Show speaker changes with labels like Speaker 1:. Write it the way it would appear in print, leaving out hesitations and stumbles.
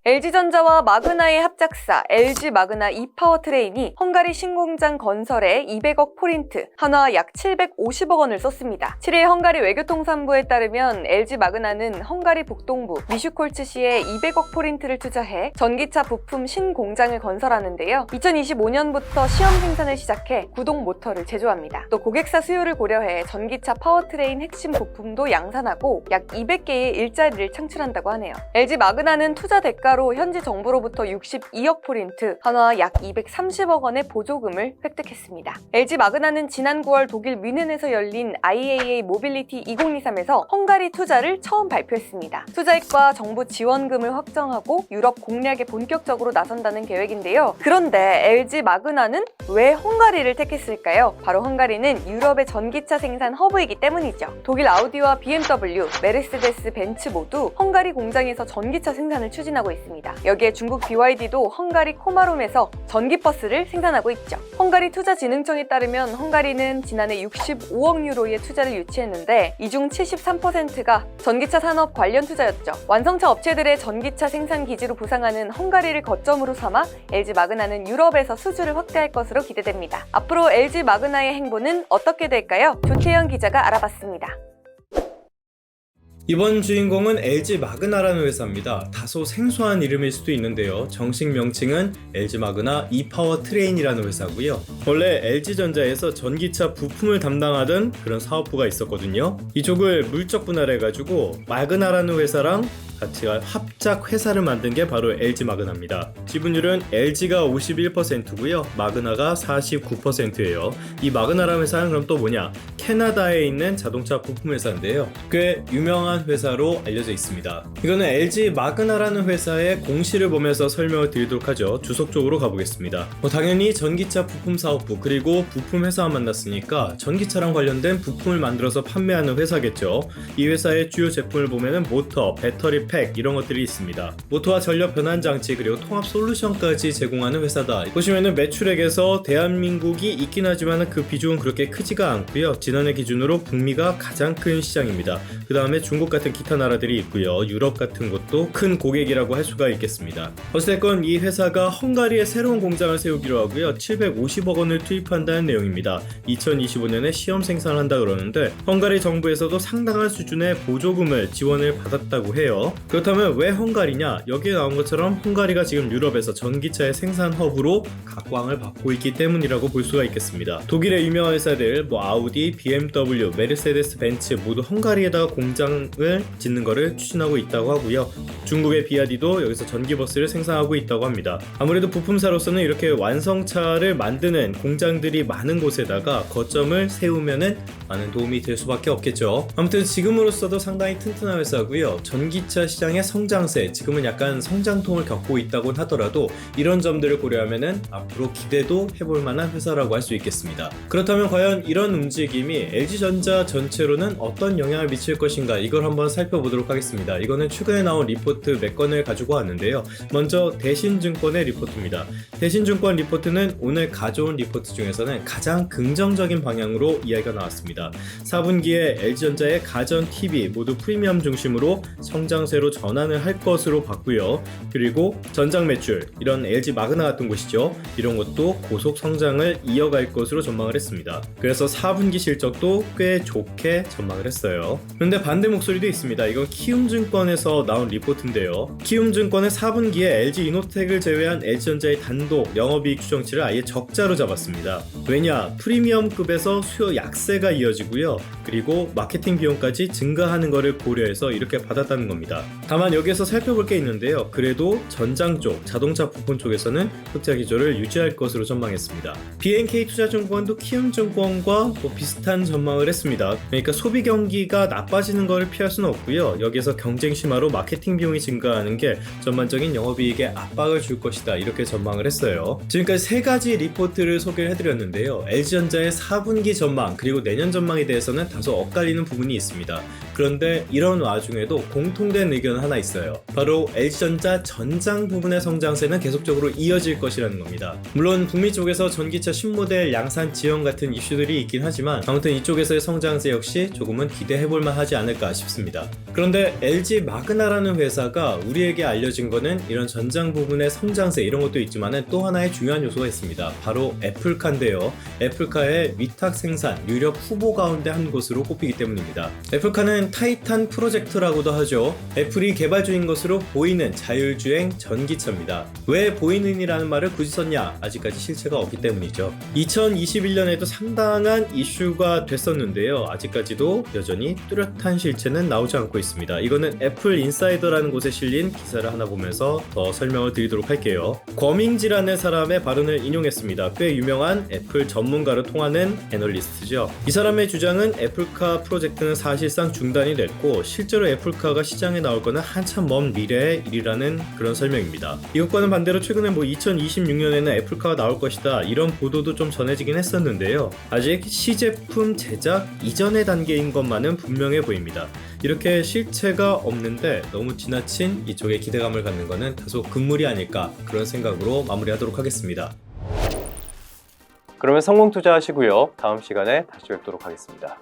Speaker 1: LG전자와 마그나의 합작사 LG 마그나 이파워트레인이 헝가리 신공장 건설에 200억 포린트, 한화 약 750억 원을 썼습니다. 7일 헝가리 외교통상부에 따르면 LG 마그나는 헝가리 북동부 미슈콜츠시에 200억 포린트를 투자해 전기차 부품 신공장을 건설하는데요. 2025년부터 시험 생산을 시작해 구동 모터를 제조합니다. 또 고객사 수요를 고려해 전기차 파워트레인 핵심 부품도 양산하고 약 200개의 일자리를 창출한다고 하네요. LG 마그나는 투자 대가로 현지 정부로부터 62억 포린트, 한화 약 230억 원의 보조금을 획득했습니다. LG 마그나는 지난 9월 독일 뮌헨에서 열린 IAA 모빌리티 2023에서 헝가리 투자를 처음 발표했습니다. 투자액과 정부 지원금을 확정하고 유럽 공략에 본격적으로 나선다는 계획인데요. 그런데 LG 마그나는 왜 헝가리를 택했을까요? 바로 헝가리는 유럽의 전기차 생산 허브이기 때문이죠. 독일 아우디와 BMW, 메르세데스 벤츠 모두 헝가리 공장에서 전기차 생산을 추진하고 있습니다. 여기에 중국 BYD도 헝가리 코마롬에서 전기버스를 생산하고 있죠. 헝가리 투자진흥청에 따르면 헝가리는 지난해 65억 유로의 투자를 유치했는데 이 중 73%가 전기차 산업 관련 투자였죠. 완성차 업체들의 전기차 생산 기지로 부상하는 헝가리를 거점으로 삼아 LG 마그나는 유럽에서 수주를 확대할 것으로 기대됩니다. 앞으로 LG 마그나의 행보는 어떻게 될까요? 조태현 기자가 알아봤습니다.
Speaker 2: 이번 주인공은 LG 마그나라는 회사입니다. 다소 생소한 이름일 수도 있는데요. 정식 명칭은 LG 마그나 이파워트레인이라는 회사고요. 원래 LG전자에서 전기차 부품을 담당하던 그런 사업부가 있었거든요. 이쪽을 물적 분할해가지고 마그나라는 회사랑 같이 합작 회사를 만든 게 바로 LG 마그나입니다. 지분율은 LG가 51%고요. 마그나가 49%예요. 이 마그나라는 회사는 그럼 또 뭐냐? 캐나다에 있는 자동차 부품 회사인데요. 꽤 유명한 회사로 알려져 있습니다. 이거는 LG 마그나라는 회사의 공시를 보면서 설명을 드리도록 하죠. 주석 쪽으로 가보겠습니다. 당연히 전기차 부품 사업부 그리고 부품 회사와 만났으니까 전기차랑 관련된 부품을 만들어서 판매하는 회사겠죠. 이 회사의 주요 제품을 보면은 모터, 배터리 팩 이런 것들이 있습니다. 모터와 전력 변환 장치 그리고 통합 솔루션까지 제공하는 회사다. 보시면은 매출액에서 대한민국이 있긴 하지만 그 비중은 그렇게 크지가 않고요. 지난해 기준으로 북미가 가장 큰 시장입니다. 그 다음에 중국 같은 기타 나라들이 있고요. 유럽 같은 것도 큰 고객이라고 할 수가 있겠습니다. 어쨌든 이 회사가 헝가리에 새로운 공장을 세우기로 하고요. 750억 원을 투입한다는 내용입니다. 2025년에 시험 생산을 한다 그러는데 헝가리 정부에서도 상당한 수준의 보조금을 지원을 받았다고 해요. 그렇다면 왜 헝가리냐? 여기에 나온 것처럼 헝가리가 지금 유럽에서 전기차의 생산 허브로 각광을 받고 있기 때문이라고 볼 수가 있겠습니다. 독일의 유명한 회사들 아우디, BMW, 메르세데스 벤츠 모두 헝가리에다가 공장을 짓는 것을 추진하고 있다고 하고요. 중국의 BYD도 여기서 전기버스를 생산하고 있다고 합니다. 아무래도 부품사로서는 이렇게 완성차를 만드는 공장들이 많은 곳에다가 거점을 세우면은 많은 도움이 될 수밖에 없겠죠. 아무튼 지금으로서도 상당히 튼튼한 회사고요. 전기차 시장의 성장세, 지금은 약간 성장통을 겪고 있다고 하더라도 이런 점들을 고려하면은 앞으로 기대도 해볼 만한 회사라고 할 수 있겠습니다. 그렇다면 과연 이런 움직임이 LG전자 전체로는 어떤 영향을 미칠 것인가, 이걸 한번 살펴보도록 하겠습니다. 이거는 최근에 나온 리포트 몇 건을 가지고 왔는데요. 먼저 대신증권의 리포트입니다. 대신증권 리포트는 오늘 가져온 리포트 중에서는 가장 긍정적인 방향으로 이야기가 나왔습니다. 4분기에 LG전자의 가전, TV 모두 프리미엄 중심으로 성장세로 전환을 할 것으로 봤고요. 그리고 전장 매출, 이런 LG 마그나 같은 곳이죠. 이런 것도 고속 성장을 이어갈 것으로 전망을 했습니다. 그래서 4분기 실적도 꽤 좋게 전망을 했어요. 그런데 반대 목소리도 있습니다. 이건 키움증권에서 나온 리포트인데요. 키움증권은 4분기에 LG 이노텍을 제외한 LG전자의 단독 영업이익 추정치를 아예 적자로 잡았습니다. 왜냐? 프리미엄급에서 수요 약세가 이어지고요. 그리고 마케팅 비용까지 증가하는 것을 고려해서 이렇게 받았다는 겁니다. 다만 여기에서 살펴볼 게 있는데요. 그래도 전장 쪽, 자동차 부품 쪽에서는 흑자 기조를 유지할 것으로 전망했습니다. BNK 투자증권도 키움증권과 비슷한 전망을 했습니다. 그러니까 소비 경기가 나빠지는 것을 피할 수는 없고요. 여기에서 경쟁 심화로 마케팅 비용이 증가하는 게 전반적인 영업이익에 압박을 줄 것이다, 이렇게 전망을 했어요. 지금까지 세 가지 리포트를 소개를 해드렸는데요. LG전자의 4분기 전망 그리고 내년 전망에 대해서는 다소 엇갈리는 부분이 있습니다. 그런데 이런 와중에도 공통된 의견은 하나 있어요. 바로 LG전자 전장 부분의 성장세는 계속적으로 이어질 것이라는 겁니다. 물론 북미 쪽에서 전기차 신모델 양산 지연 같은 이슈들이 있긴 하지만 아무튼 이쪽에서의 성장세 역시 조금은 기대해볼만 하지 않을까 싶습니다. 그런데 LG 마그나라는 회사가 우리에게 알려진 거는 이런 전장 부분의 성장세 이런 것도 있지만 또 하나의 중요한 요소가 있습니다. 바로 애플카인데요. 애플카의 위탁 생산 유력 후보 가운데 한 곳으로 꼽히기 때문입니다. 애플카는 타이탄 프로젝트라고도 하죠. 애플이 개발 중인 것으로 보이는 자율주행 전기차입니다. 왜 보이는이라는 말을 굳이 썼냐? 아직까지 실체가 없기 때문이죠. 2021년에도 상당한 이슈가 됐었는데요. 아직까지도 여전히 뚜렷한 실체는 나오지 않고 있습니다. 이거는 애플 인사이더라는 곳에 실린 기사를 하나 보면서 더 설명을 드리도록 할게요. 거밍지라는 사람의 발언을 인용했습니다. 꽤 유명한 애플 전문가로 통하는 애널리스트죠. 이 사람의 주장은 애플카 프로젝트는 사실상 중단이 됐고 실제로 애플카가 시장에 나올 거는 한참 먼 미래의 일이라는 그런 설명입니다. 이것과는 반대로 최근에 2026년에는 애플카가 나올 것이다 이런 보도도 좀 전해지긴 했었는데요. 아직 시제품 제작 이전의 단계인 것만은 분명해 보입니다. 이렇게 실체가 없는데 너무 지나친 이쪽에 기대감을 갖는 것은 다소 금물이 아닐까 그런 생각으로 마무리하도록 하겠습니다.
Speaker 3: 그러면 성공 투자하시고요. 다음 시간에 다시 뵙도록 하겠습니다.